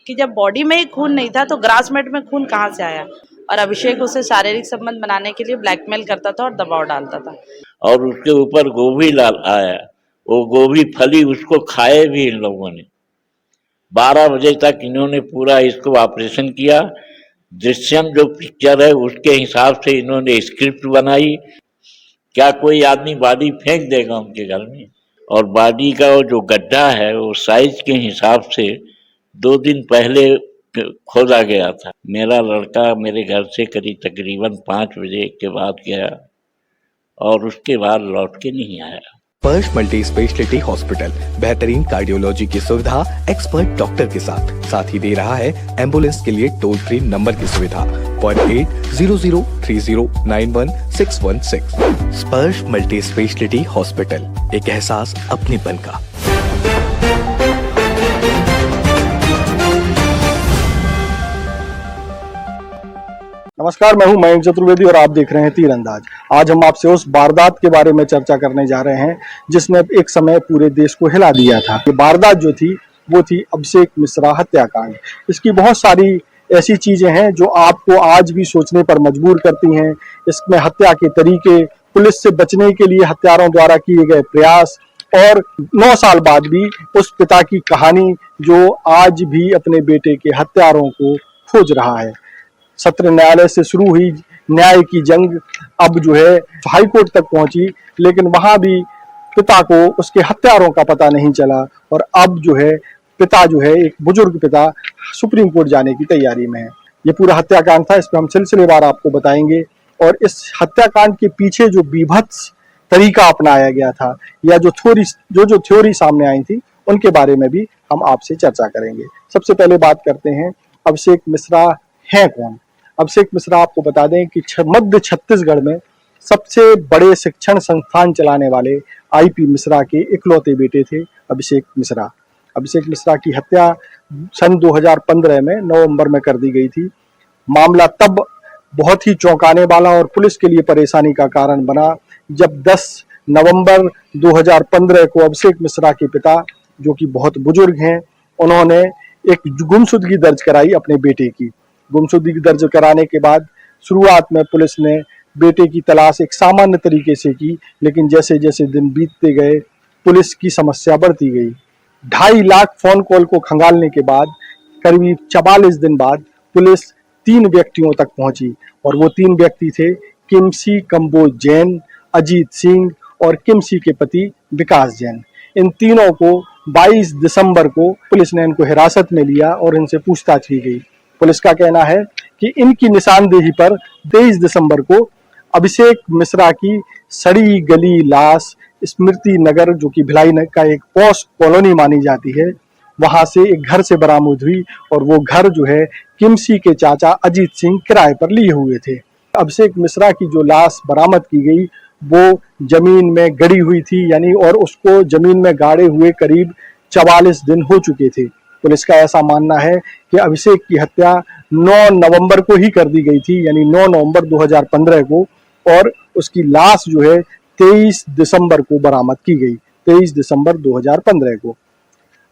कि जब बॉडी में ही खून नहीं था तो ग्रास मेट में खून कहाँ से आया। और अभिषेक उसे शारीरिक संबंध बनाने के लिए ब्लैकमेल करता था और दबाव डालता था। और उसके ऊपर गोभी लाल आया, वो गोभी फली, उसको खाए भी इन लोगों ने। 12 बजे तक इन्होंने पूरा इसको ऑपरेशन किया। दृश्यम जो पिक्चर है उसके हिसाब से इन्होंने स्क्रिप्ट बनाई। क्या कोई आदमी बॉडी फेंक देगा उनके घर में? और बॉडी का वो जो गड्ढा है वो साइज के हिसाब से 2 दिन पहले खोदा गया था। मेरा लड़का मेरे घर से तकरीबन 5 बजे के बाद गया और उसके बाद लौट के नहीं आया। स्पर्श मल्टी स्पेशलिटी हॉस्पिटल बेहतरीन कार्डियोलॉजी की सुविधा एक्सपर्ट डॉक्टर के साथ ही दे रहा है एम्बुलेंस के लिए टोल फ्री नंबर की सुविधा 08003091616। स्पर्श मल्टी स्पेशलिटी हॉस्पिटल, एक एहसास अपनेपन का। नमस्कार, मैं हूं मयंक चतुर्वेदी और आप देख रहे हैं तीरंदाज। आज हम आपसे उस वारदात के बारे में चर्चा करने जा रहे हैं जिसने एक समय पूरे देश को हिला दिया था। ये वारदात जो थी वो थी अभिषेक मिश्रा हत्याकांड। इसकी बहुत सारी ऐसी चीजें हैं जो आपको आज भी सोचने पर मजबूर करती हैं। इसमें हत्या के तरीके, पुलिस से बचने के लिए हत्यारों द्वारा किए गए प्रयास और 9 साल बाद भी उस पिता की कहानी जो आज भी अपने बेटे के हत्यारों को खोज रहा है। सत्र न्यायालय से शुरू हुई न्याय की जंग अब जो है हाई कोर्ट तक पहुंची, लेकिन वहां भी पिता को उसके हत्यारों का पता नहीं चला और अब जो है पिता जो है एक बुजुर्ग पिता सुप्रीम कोर्ट जाने की तैयारी में है। ये पूरा हत्याकांड था, इस पर हम सिलसिलेवार आपको बताएंगे और इस हत्याकांड के पीछे जो बीभत्स तरीका अपनाया गया था या जो थ्योरी सामने आई थी उनके बारे में भी हम आपसे चर्चा करेंगे। सबसे पहले बात करते हैं अभिषेक मिश्रा हैं कौन। अभिषेक मिश्रा आपको बता दें कि मध्य छत्तीसगढ़ में सबसे बड़े शिक्षण संस्थान चलाने वाले आईपी मिश्रा के इकलौते बेटे थे अभिषेक मिश्रा। अभिषेक मिश्रा की हत्या सन 2015 में नवंबर में कर दी गई थी। मामला तब बहुत ही चौंकाने वाला और पुलिस के लिए परेशानी का कारण बना जब 10 नवंबर 2015 को अभिषेक मिश्रा के पिता, जो कि बहुत बुजुर्ग हैं, उन्होंने एक गुमशुदगी दर्ज कराई अपने बेटे की। गुमशुदगी दर्ज कराने के बाद शुरुआत में पुलिस ने बेटे की तलाश एक सामान्य तरीके से की, लेकिन जैसे जैसे दिन बीतते गए पुलिस की समस्या बढ़ती गई। 2.5 लाख फोन कॉल को खंगालने के बाद करीब 44 दिन बाद पुलिस 3 व्यक्तियों तक पहुंची और वो 3 व्यक्ति थे किमसी कंबोज जैन, अजीत सिंह और किमसी के पति विकास जैन। इन तीनों को 22 दिसंबर को पुलिस ने इनको हिरासत में लिया और इनसे पूछताछ की गई। पुलिस का कहना है कि इनकी निशानदेही पर 23 दिसंबर को अभिषेक मिश्रा की सड़ी गली लाश स्मृति नगर, जो कि भिलाई का एक पॉश कॉलोनी मानी जाती है, वहां से एक घर से बरामद हुई और वो घर जो है किमसी के चाचा अजीत सिंह किराए पर लिए हुए थे। अभिषेक मिश्रा की जो लाश बरामद की गई वो जमीन में गड़ी हुई थी, यानी और उसको जमीन में गाड़े हुए करीब 44 दिन हो चुके थे। पुलिस का ऐसा मानना है कि अभिषेक की हत्या 9 नवंबर को ही कर दी गई थी, यानी 9 नवंबर 2015 को, और उसकी लाश जो है 23 दिसंबर को बरामद की गई, 23 दिसंबर 2015 को।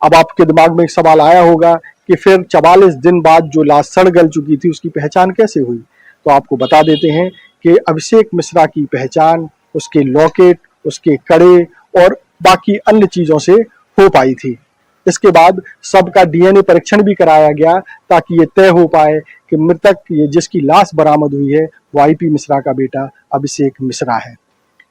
अब आपके दिमाग में एक सवाल आया होगा कि फिर 44 दिन बाद जो लाश सड़ गल चुकी थी उसकी पहचान कैसे हुई। तो आपको बता देते हैं कि अभिषेक मिश्रा की पहचान उसके लॉकेट, उसके कड़े और बाकी अन्य चीजों से हो पाई थी। इसके बाद सबका डीएनए परीक्षण भी कराया गया ताकि ये तय हो पाए कि मृतक, ये जिसकी लाश बरामद हुई है, वो आईपी मिश्रा का बेटा अभिषेक मिश्रा है।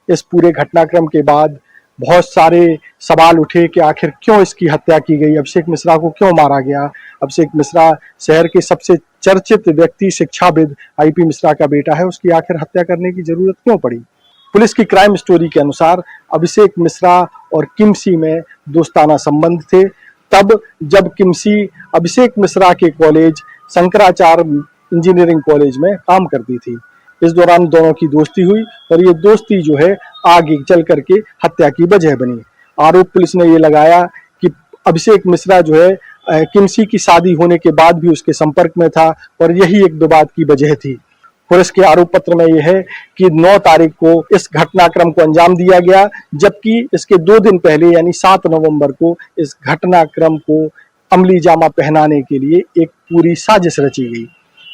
इस पूरे घटनाक्रम के बाद बहुत सारे सवाल उठे कि आखिर क्यों इसकी हत्या की गई, अभिषेक मिश्रा को क्यों मारा गया। अभिषेक मिश्रा शहर के सबसे चर्चित व्यक्ति, शिक्षाविद आईपी मिश्रा का बेटा है, उसकी आखिर हत्या करने की जरूरत क्यों पड़ी। पुलिस की क्राइम स्टोरी के अनुसार अभिषेक मिश्रा और किमसी में दोस्ताना संबंध थे। तब जब किमसी अभिषेक मिश्रा के कॉलेज शंकराचार्य इंजीनियरिंग कॉलेज में काम करती थी, इस दौरान दोनों की दोस्ती हुई और ये दोस्ती जो है आगे चल करके हत्या की वजह बनी। आरोप पुलिस ने ये लगाया कि अभिषेक मिश्रा जो है किमसी की शादी होने के बाद भी उसके संपर्क में था और यही एक विवाद की वजह थी। पुलिस के आरोप पत्र में यह है कि 9 तारीख को इस घटनाक्रम को अंजाम दिया गया, जबकि इसके 2 दिन पहले यानी 7 नवंबर को इस घटनाक्रम को अमली जामा पहनाने के लिए एक पूरी साजिश रची गई।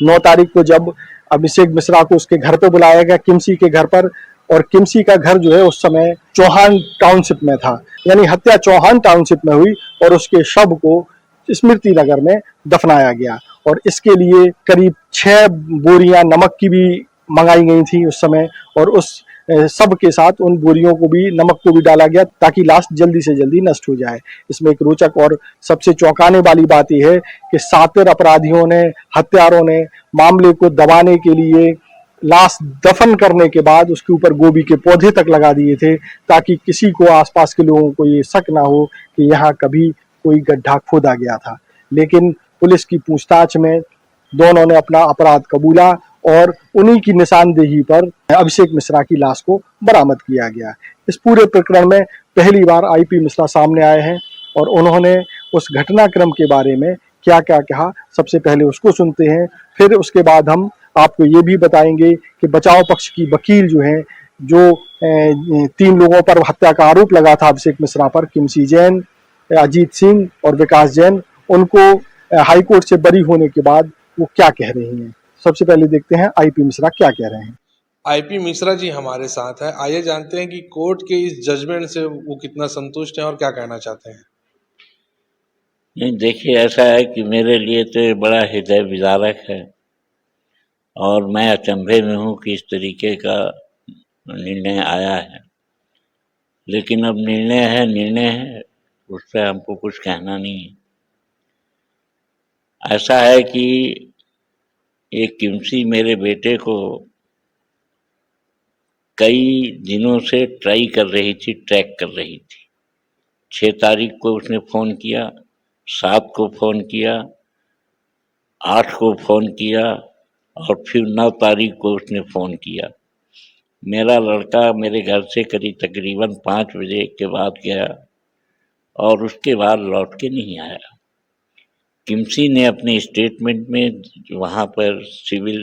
9 तारीख को जब अभिषेक मिश्रा को उसके घर पे बुलाया गया, किमसी के घर पर, और किमसी का घर जो है उस समय चौहान टाउनशिप में था, यानी हत्या चौहान टाउनशिप में हुई और उसके शव को स्मृति नगर में दफनाया गया। और इसके लिए करीब 6 बोरियां नमक की भी मंगाई गई थी उस समय, और उस सब के साथ उन बोरियों को भी, नमक को भी डाला गया ताकि लाश जल्दी से जल्दी नष्ट हो जाए। इसमें एक रोचक और सबसे चौंकाने वाली बात यह है कि सातिर अपराधियों ने, हत्यारों ने मामले को दबाने के लिए लाश दफन करने के बाद उसके ऊपर गोभी के पौधे तक लगा दिए थे, ताकि किसी को, आसपास के लोगों को ये शक ना हो कि यहाँ कभी कोई गड्ढा खोदा गया था। लेकिन पुलिस की पूछताछ में दोनों ने अपना अपराध कबूला और उन्हीं की निशानदेही पर अभिषेक मिश्रा की लाश को बरामद किया गया। इस पूरे प्रकरण में पहली बार आईपी मिश्रा सामने आए हैं और उन्होंने उस घटनाक्रम के बारे में क्या क्या कहा, सबसे पहले उसको सुनते हैं। फिर उसके बाद हम आपको ये भी बताएंगे कि बचाव पक्ष की वकील जो हैं, जो 3 लोगों पर हत्या का आरोप लगा था अभिषेक मिश्रा पर, किमसी जैन, अजीत सिंह और विकास जैन, उनको हाईकोर्ट से बरी होने के बाद वो क्या कह रही हैं। सबसे पहले देखते हैं आईपी मिश्रा क्या कह रहे हैं। आईपी मिश्रा जी हमारे साथ है। आइए जानते हैं कि कोर्ट के इस जजमेंट से वो कितना संतुष्ट हैं और क्या कहना चाहते हैं। नहीं, देखिए, ऐसा है कि मेरे लिए तो ये बड़ा हृदय विदारक है और मैं अचंभे में हूँ कि इस तरीके का निर्णय आया है। लेकिन अब निर्णय है, उस पर हमको कुछ कहना नहीं है। ऐसा है कि एक किमसी मेरे बेटे को कई दिनों से ट्रैक कर रही थी। 6 तारीख को उसने फ़ोन किया, 7 को फ़ोन किया, 8 को फ़ोन किया और फिर 9 तारीख को उसने फ़ोन किया। मेरा लड़का मेरे घर से तकरीबन 5 बजे के बाद गया और उसके बाद लौट के नहीं आया। किमसी ने अपने स्टेटमेंट में वहाँ पर सिविल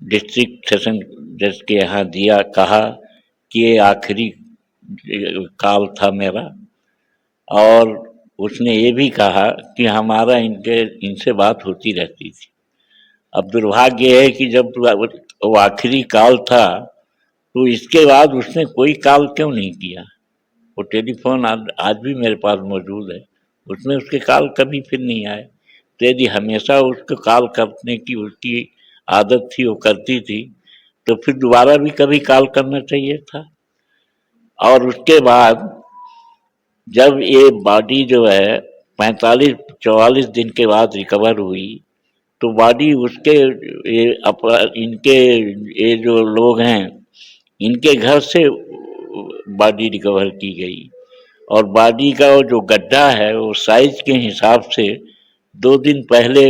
डिस्ट्रिक्ट सेशन जज के यहाँ कहा कि ये आखिरी कॉल था मेरा, और उसने ये भी कहा कि हमारा इनसे बात होती रहती थी। अब दुर्भाग्य है कि जब वो आखिरी कॉल था तो इसके बाद उसने कोई कॉल क्यों नहीं किया। वो टेलीफोन आज भी मेरे पास मौजूद है, उसमें उसके कॉल कभी फिर नहीं आए। तो यदि हमेशा उसको कॉल करने की उसकी आदत थी, वो करती थी, तो फिर दोबारा भी कभी कॉल करना चाहिए था। और उसके बाद जब ये बॉडी जो है 45-44 दिन के बाद रिकवर हुई, तो बॉडी उसके ये जो लोग हैं, इनके घर से बॉडी रिकवर की गई। और बॉडी का वो जो गड्ढा है वो साइज के हिसाब से 2 दिन पहले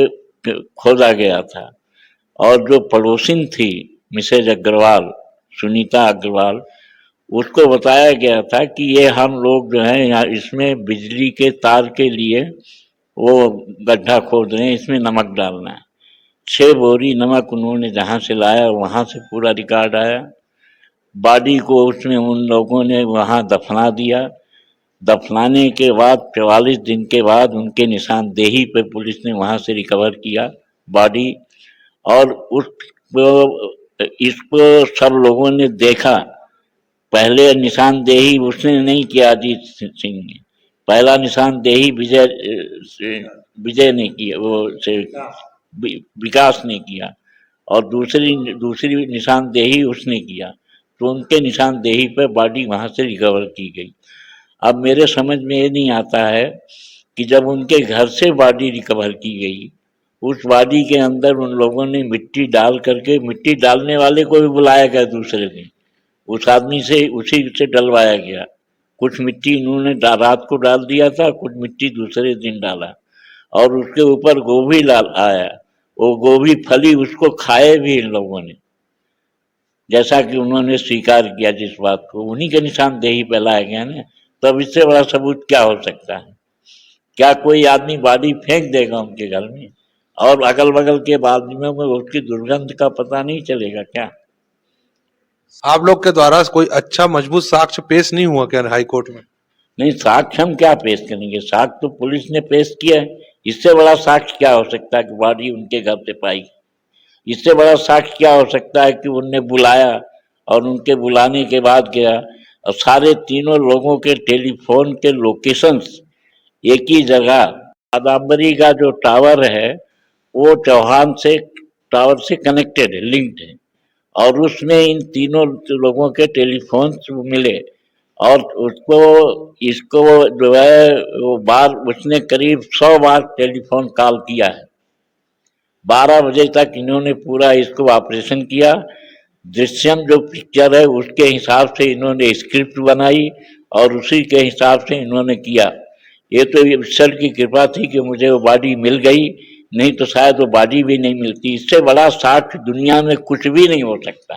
खोदा गया था। और जो पड़ोसिन थी मिसेज अग्रवाल, सुनीता अग्रवाल, उसको बताया गया था कि ये हम लोग जो हैं यहाँ इसमें बिजली के तार के लिए वो गड्ढा खोद रहे हैं, इसमें नमक डालना है। 6 बोरी नमक उन्होंने जहाँ से लाया वहाँ से पूरा रिकॉर्ड आया। बॉडी को उसमें उन लोगों ने वहाँ दफना दिया। दफनाने के बाद 44 दिन के बाद उनके निशानदेही पे पुलिस ने वहाँ से रिकवर किया बॉडी, और इसको सब लोगों ने देखा। पहले निशानदेही उसने नहीं किया, अजीत सिंह ने पहला निशानदेही विजय ने किया, विकास ने किया, और दूसरी निशानदेही उसने किया। तो उनके निशानदेही पर बॉडी वहाँ से रिकवर की गई। अब मेरे समझ में ये नहीं आता है कि जब उनके घर से बॉडी रिकवर की गई, उस बॉडी के अंदर उन लोगों ने मिट्टी डाल करके, मिट्टी डालने वाले को भी बुलाया गया दूसरे दिन, उस आदमी से उसी से डलवाया गया। कुछ मिट्टी इन्होंने रात को डाल दिया था, कुछ मिट्टी दूसरे दिन डाला, और उसके ऊपर गोभी आया। वो गोभी फली, उसको खाए भी इन लोगों ने, जैसा कि उन्होंने स्वीकार किया जिस बात को। उन्हीं के निशानदेही पे लाया गया ना। तब इससे बड़ा सबूत क्या हो सकता है? क्या कोई आदमी बॉडी फेंक देगा उनके घर में और अगल बगल के आदमियों में उसकी दुर्गंध का पता नहीं चलेगा क्या? आप लोग के द्वारा कोई अच्छा मजबूत साक्ष्य पेश नहीं हुआ क्या हाई कोर्ट में? नहीं, साक्ष्य हम क्या पेश करेंगे? साक्ष्य तो पुलिस ने पेश किया है। इससे बड़ा साक्ष्य क्या हो सकता है कि बॉडी उनके घर से पाई? इससे बड़ा साक्ष्य क्या हो सकता है कि उनने बुलाया और उनके बुलाने के बाद गया और सारे तीनों लोगों के टेलीफोन के लोकेशंस एक ही जगह। आदाबरी का जो टावर है वो चौहान से टावर से कनेक्टेड है, लिंक्ड है, और उसमें इन तीनों लोगों के टेलीफोन मिले और उसको इसको जो है वो बार उसने करीब 100 बार टेलीफोन कॉल किया है। 12 बजे तक इन्होंने पूरा इसको ऑपरेशन किया। दृश्यम जो पिक्चर है उसके हिसाब से इन्होंने स्क्रिप्ट बनाई और उसी के हिसाब से इन्होंने किया। ये तो ईश्वर की कृपा थी कि मुझे वो बॉडी मिल गई, नहीं तो शायद वो बॉडी भी नहीं मिलती। इससे बड़ा साक्ष्य दुनिया में कुछ भी नहीं हो सकता।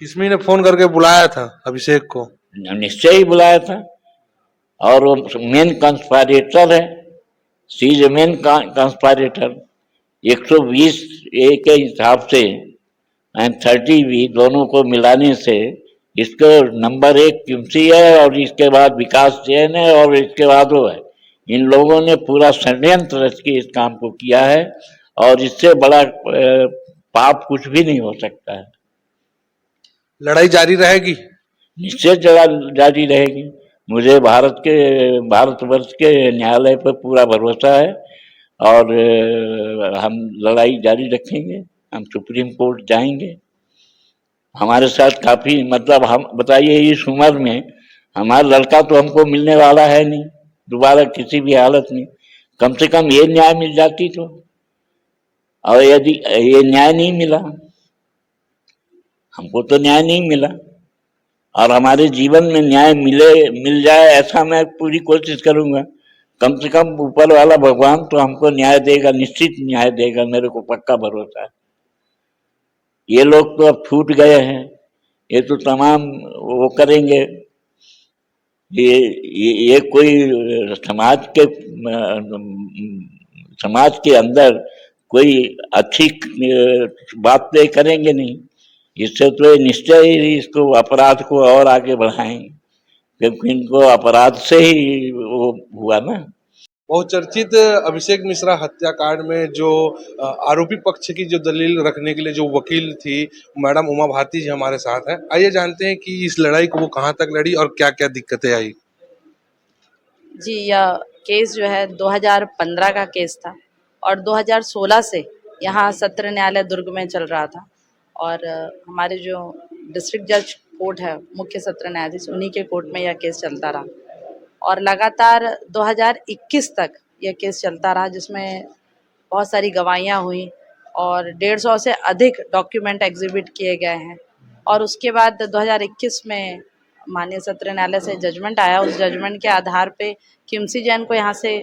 किस्मी ने फोन करके बुलाया था अभिषेक को? निश्चय ही बुलाया था और वो मेन कंस्पायरेटर है, सी इज मेन कंस्पायरेटर। 120 ए के हिसाब से एंड 30 भी दोनों को मिलाने से इसको नंबर 1 किमसी है और इसके बाद विकास जैन है और इसके बाद वो है। इन लोगों ने पूरा षड्यंत्र रच के इस काम को किया है और इससे बड़ा पाप कुछ भी नहीं हो सकता है। लड़ाई जारी रहेगी? निश्चय जारी रहेगी। मुझे भारतवर्ष के न्यायालय पर पूरा भरोसा है और हम लड़ाई जारी रखेंगे। हम सुप्रीम कोर्ट जाएंगे। हमारे साथ काफी मतलब हम बताइए इस उम्र में हमारा लड़का तो हमको मिलने वाला है नहीं दोबारा किसी भी हालत में। कम से कम ये न्याय मिल जाती तो, और यदि ये न्याय नहीं मिला, हमको तो न्याय नहीं मिला और हमारे जीवन में न्याय मिल जाए ऐसा मैं पूरी कोशिश करूंगा। कम से कम ऊपर वाला भगवान तो हमको न्याय देगा, निश्चित न्याय देगा, मेरे को पक्का भरोसा है। ये लोग तो अब छूट गए हैं, ये तो तमाम वो करेंगे। ये कोई समाज के अंदर कोई अच्छी बात तो करेंगे नहीं। इससे तो निश्चय ही इसको अपराध को और आगे बढ़ाएंगे क्योंकि इनको अपराध से ही वो हुआ ना। बहुचर्चित अभिषेक मिश्रा हत्याकांड में जो आरोपी पक्ष की जो दलील रखने के लिए जो वकील थी मैडम उमा भारती जी हमारे साथ हैं। आइए जानते हैं कि इस लड़ाई को वो कहां तक लड़ी और क्या क्या दिक्कतें आई। जी, यह केस जो है 2015 का केस था और 2016 से यहाँ सत्र न्यायालय दुर्ग में चल रहा था और हमारे जो डिस्ट्रिक्ट जज कोर्ट है, मुख्य सत्र न्यायाधीश, उन्हीं के कोर्ट में यह केस चलता रहा और लगातार 2021 तक यह केस चलता रहा, जिसमें बहुत सारी गवाहियाँ हुई और 150 से अधिक डॉक्यूमेंट एग्जिबिट किए गए हैं। और उसके बाद 2021 में माननीय सत्र न्यायालय से जजमेंट आया। उस जजमेंट के आधार पे किमसी जैन को यहाँ से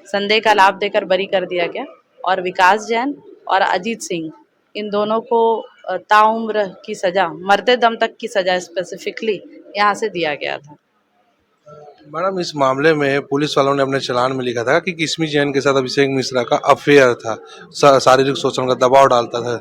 संदेह का लाभ देकर बरी कर दिया गया और विकास जैन और अजीत सिंह, इन दोनों को ताउम्र की सज़ा, मरते दम तक की सज़ा स्पेसिफिकली यहाँ से दिया गया था। मैडम, इस मामले में पुलिस वालों ने अपने चालान में लिखा था कि किस्मी जैन के साथ अभिषेक मिश्रा का अफेयर था, शारीरिक शोषण का दबाव डालता था।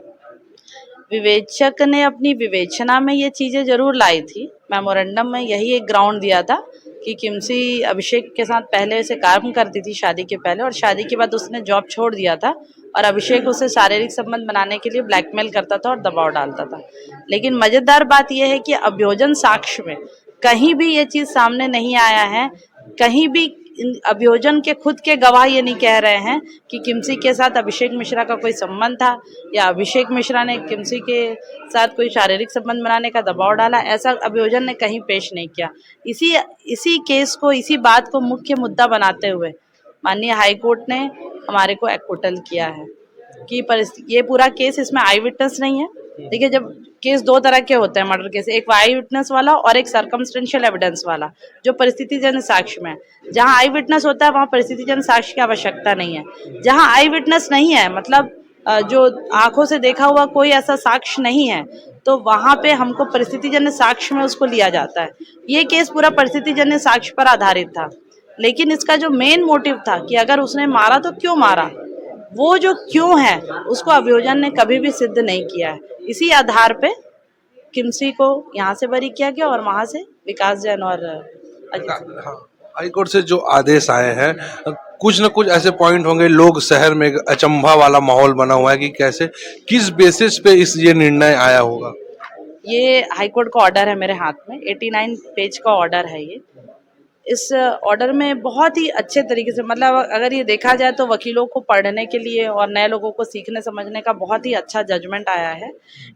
विवेचक ने अपनी विवेचना में ये चीज़ें जरूर लाई थी। मेमोरेंडम में यही एक ग्राउंड दिया था कि किमसी अभिषेक के साथ पहले से काम करती थी शादी के पहले, और शादी के बाद उसने जॉब छोड़ दिया था और अभिषेक उसे शारीरिक संबंध बनाने के लिए ब्लैकमेल करता था और दबाव डालता था। लेकिन मज़ेदार बात यह है कि अभियोजन साक्ष्य में कहीं भी ये चीज़ सामने नहीं आया है। कहीं भी अभियोजन के खुद के गवाह ये नहीं कह रहे हैं कि किमसी के साथ अभिषेक मिश्रा का कोई संबंध था या अभिषेक मिश्रा ने किमसी के साथ कोई शारीरिक संबंध बनाने का दबाव डाला। ऐसा अभियोजन ने कहीं पेश नहीं किया। इसी केस को, इसी बात को मुख्य मुद्दा बनाते हुए माननीय हाईकोर्ट ने हमारे को एक्विटल किया है कि ये पूरा केस, इसमें आई विटनेस नहीं है। देखिए, जब केस दो तरह के होते हैं मर्डर केस, एक आई विटनेस वाला और एक सर्कमस्टेंशियल एविडेंस वाला, जो परिस्थितिजन्य साक्ष्य में है। जहां आई विटनेस होता है वहां परिस्थितिजन्य साक्ष्य की आवश्यकता नहीं है। जहां आई विटनेस नहीं है, मतलब जो आंखों से देखा हुआ कोई ऐसा साक्ष्य नहीं है, तो वहां पे हमको परिस्थितिजन्य साक्ष्य में उसको लिया जाता है। ये केस पूरा परिस्थितिजन्य साक्ष्य पर आधारित था, लेकिन इसका जो मेन मोटिव था कि अगर उसने मारा तो क्यों मारा, वो जो क्यों है उसको अभियोजन ने कभी भी सिद्ध नहीं किया है। इसी आधार पे किमसी को यहाँ से बरी किया गया और वहाँ से विकास जैन और हाँ, हाई कोर्ट से जो आदेश आए हैं कुछ न कुछ ऐसे पॉइंट होंगे, लोग शहर में एक अचंभा वाला माहौल बना हुआ है कि कैसे किस बेसिस पे ये निर्णय आया होगा। ये हाईकोर्ट का ऑर्डर है मेरे हाथ में, 89 पेज का ऑर्डर है ये। इस ऑर्डर में बहुत ही अच्छे तरीके से, मतलब अगर ये देखा जाए तो वकीलों को पढ़ने के लिए और नए लोगों को सीखने समझने का बहुत ही अच्छा जजमेंट आया है।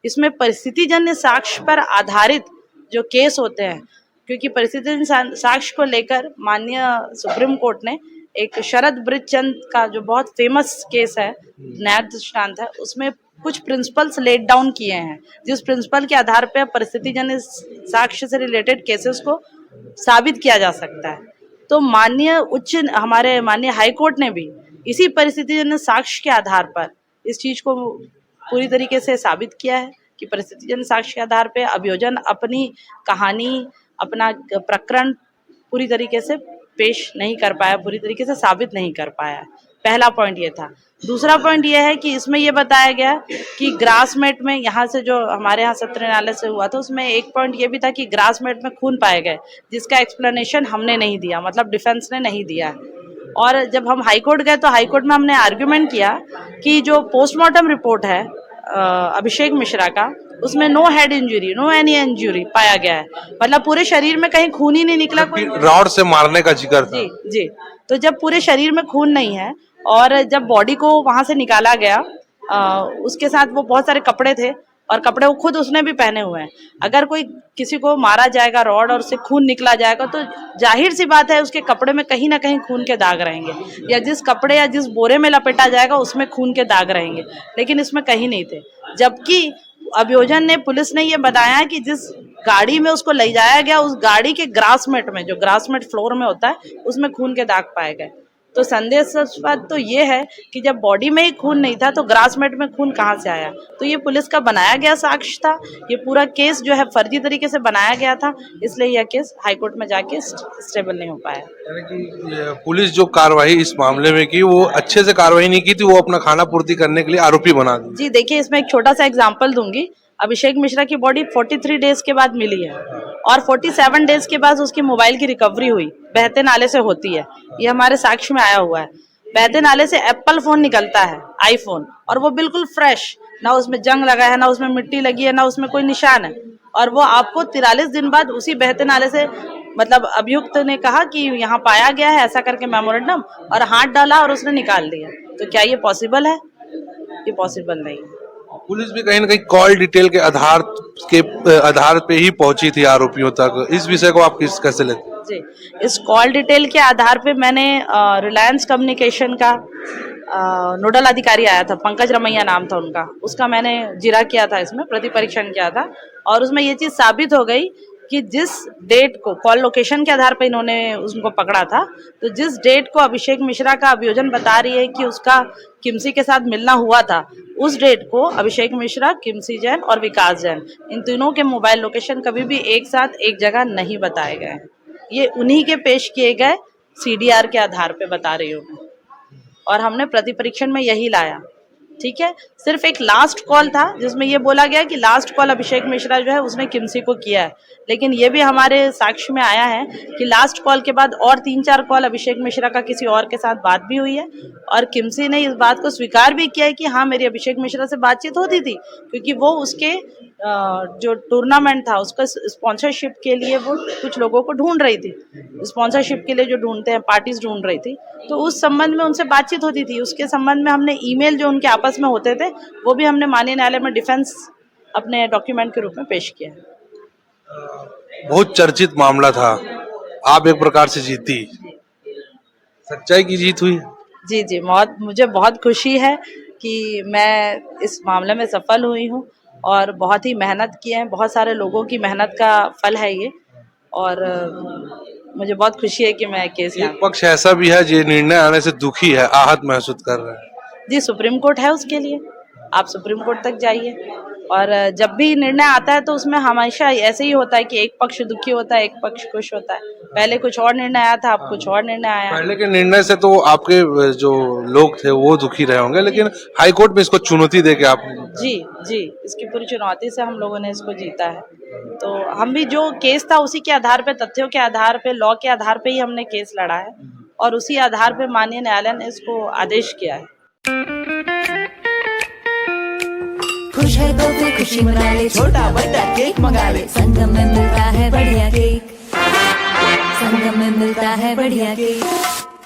इसमें परिस्थितिजन्य साक्ष्य पर आधारित जो केस होते हैं, क्योंकि परिस्थितिजन्य साक्ष्य को लेकर माननीय सुप्रीम कोर्ट ने एक शरद बृजचंद का जो बहुत फेमस केस है, न्याय दृष्टांत है, उसमें कुछ प्रिंसिपल्स लेट डाउन किए हैं, जिस प्रिंसिपल के आधार पर परिस्थितिजन्य साक्ष्य से रिलेटेड केसेस को साबित किया जा सकता है। तो हमारे माननीय हाई कोर्ट ने भी इसी परिस्थितिजन्य साक्ष्य के आधार पर इस चीज को पूरी तरीके से साबित किया है कि परिस्थितिजन्य साक्ष्य के आधार पर अभियोजन अपनी कहानी, अपना प्रकरण पूरी तरीके से पेश नहीं कर पाया, पूरी तरीके से साबित नहीं कर पाया। पहला पॉइंट ये था। दूसरा पॉइंट ये है कि इसमें ये बताया गया कि ग्रासमेट में, यहाँ से जो हमारे यहाँ सत्र न्यायालय से हुआ था, उसमें एक पॉइंट ये भी था कि ग्रासमेट में खून पाए गए, जिसका एक्सप्लेनेशन हमने नहीं दिया, मतलब डिफेंस ने नहीं दिया। और जब हम हाई कोर्ट गए तो हाई कोर्ट में हमने आर्ग्यूमेंट किया कि जो पोस्टमार्टम रिपोर्ट है अभिषेक मिश्रा का, उसमें no head injury, no any injury पाया गया है, मतलब पूरे शरीर में कहीं खून ही नहीं निकला। रॉड से मारने का जिक्र था। जी जी। तो जब पूरे शरीर में खून नहीं है और जब बॉडी को वहां से निकाला गया, उसके साथ वो बहुत सारे कपड़े थे और कपड़े वो खुद उसने भी पहने हुए हैं। अगर कोई किसी को मारा जाएगा रॉड और उससे खून निकला जाएगा तो जाहिर सी बात है उसके कपड़े में कहीं ना कहीं खून के दाग रहेंगे, या जिस कपड़े या जिस बोरे में लपेटा जाएगा उसमें खून के दाग रहेंगे, लेकिन इसमें कहीं नहीं थे। जबकि अभियोजन ने, पुलिस ने ये बताया कि जिस गाड़ी में उसको ले जाया गया, उस गाड़ी के ग्रासमेट में, जो ग्रासमेट फ्लोर में होता है, उसमें खून के दाग पाए गए। तो संदेहास्पद तो ये है कि जब बॉडी में ही खून नहीं था तो ग्रासमेट में खून कहाँ से आया। तो ये पुलिस का बनाया गया साक्ष्य था, ये पूरा केस जो है फर्जी तरीके से बनाया गया था, इसलिए यह केस हाईकोर्ट में जाके स्टेबल नहीं हो पाया। यानी कि पुलिस जो कार्रवाई इस मामले में की, वो अच्छे से कार्रवाई नहीं की थी, वो अपना खाना पूर्ति करने के लिए आरोपी बना दी। जी देखिए, इसमें एक छोटा सा एग्जाम्पल दूंगी। अभिषेक मिश्रा की बॉडी 43 डेज के बाद मिली है और 47 डेज के बाद उसकी मोबाइल की रिकवरी हुई, बहते नाले से होती है, ये हमारे साक्ष्य में आया हुआ है। बहते नाले से एप्पल फोन निकलता है, आईफोन, और वो बिल्कुल फ्रेश, ना उसमें जंग लगा है, ना उसमें मिट्टी लगी है, ना उसमें कोई निशान है, और वो आपको 43 दिन बाद उसी बहते नाले से, मतलब अभियुक्त ने कहा कि यहाँ पाया गया है ऐसा करके मेमोरेंडम, और हाथ डाला और उसने निकाल दिया। तो क्या ये पॉसिबल है? ये पॉसिबल नहीं है। पुलिस भी कहीं ना कहीं कॉल डिटेल के आधार पे ही पहुंची थी आरोपियों तक। इस विषय को आप कैसे लेते हैं? जी, इस कॉल डिटेल के आधार पे मैंने रिलायंस कम्युनिकेशन का नोडल अधिकारी आया था, पंकज रमैया नाम था उनका, उसका मैंने जिरा किया था, इसमें प्रतिपरीक्षण किया था, और उसमें ये चीज़ साबित हो गई कि जिस डेट को कॉल लोकेशन के आधार पर इन्होंने उनको पकड़ा था, तो जिस डेट को अभिषेक मिश्रा का अभियोजन बता रही है कि उसका किमसी के साथ मिलना हुआ था, उस डेट को अभिषेक मिश्रा, किमसी जैन और विकास जैन, इन तीनों के मोबाइल लोकेशन कभी भी एक साथ एक जगह नहीं बताए गए हैं। ये उन्हीं के पेश किए गए CDR के आधार पे बता रही हूँ मैं, और हमने प्रतिपरीक्षण में यही लाया। ठीक है, सिर्फ एक लास्ट कॉल था जिसमें ये बोला गया कि लास्ट कॉल अभिषेक मिश्रा जो है उसने किमसी को किया है, लेकिन ये भी हमारे साक्ष्य में आया है कि लास्ट कॉल के बाद और 3-4 कॉल अभिषेक मिश्रा का किसी और के साथ बात भी हुई है, और किमसी ने इस बात को स्वीकार भी किया है कि हाँ, मेरी अभिषेक मिश्रा से बातचीत होती थी, क्योंकि वो उसके जो टूर्नामेंट था उसका स्पॉन्सरशिप के लिए वो कुछ लोगों को ढूंढ रही थी, स्पॉन्सरशिप के लिए जो ढूंढते हैं, पार्टीज ढूंढ रही थी, तो उस संबंध में उनसे बातचीत होती थी। उसके संबंध में हमने ईमेल जो उनके आपस में होते थे वो भी हमने माननीय न्यायालय में डिफेंस अपने डॉक्यूमेंट के रूप में पेश किया। बहुत चर्चित मामला था, आप एक प्रकार से जीती, सच्चाई की जीत हुई। जी जी, मुझे बहुत खुशी है कि मैं इस मामले में सफल हुई हूँ, और बहुत ही मेहनत की है, बहुत सारे लोगों की मेहनत का फल है ये, और मुझे बहुत खुशी है कि मैं केस एक पक्ष ऐसा भी है जो निर्णय आने से दुखी है, आहत महसूस कर रहा है। जी, सुप्रीम कोर्ट है उसके लिए, आप सुप्रीम कोर्ट तक जाइए, और जब भी निर्णय आता है तो उसमें हमेशा ऐसे ही होता है कि एक पक्ष दुखी होता है, एक पक्ष खुश होता है। पहले कुछ और निर्णय आया था, अब कुछ और निर्णय आया है। पहले के निर्णय से तो आपके जो लोग थे वो दुखी रहे होंगे, लेकिन हाई कोर्ट में इसको चुनौती दे के आपने जी जी, इसकी पूरी चुनौती से हम लोगों ने इसको जीता है। तो हम भी जो केस था उसी के आधार पे, तथ्यों के आधार पे, लॉ के आधार पे ही हमने केस लड़ा है और उसी आधार पे माननीय न्यायालय ने इसको आदेश किया है। खुश है तो फिर खुशी मना ले, छोटा बड़ा केक मंगा ले, संगम में मिलता है बढ़िया केक, संगम में मिलता है बढ़िया केक।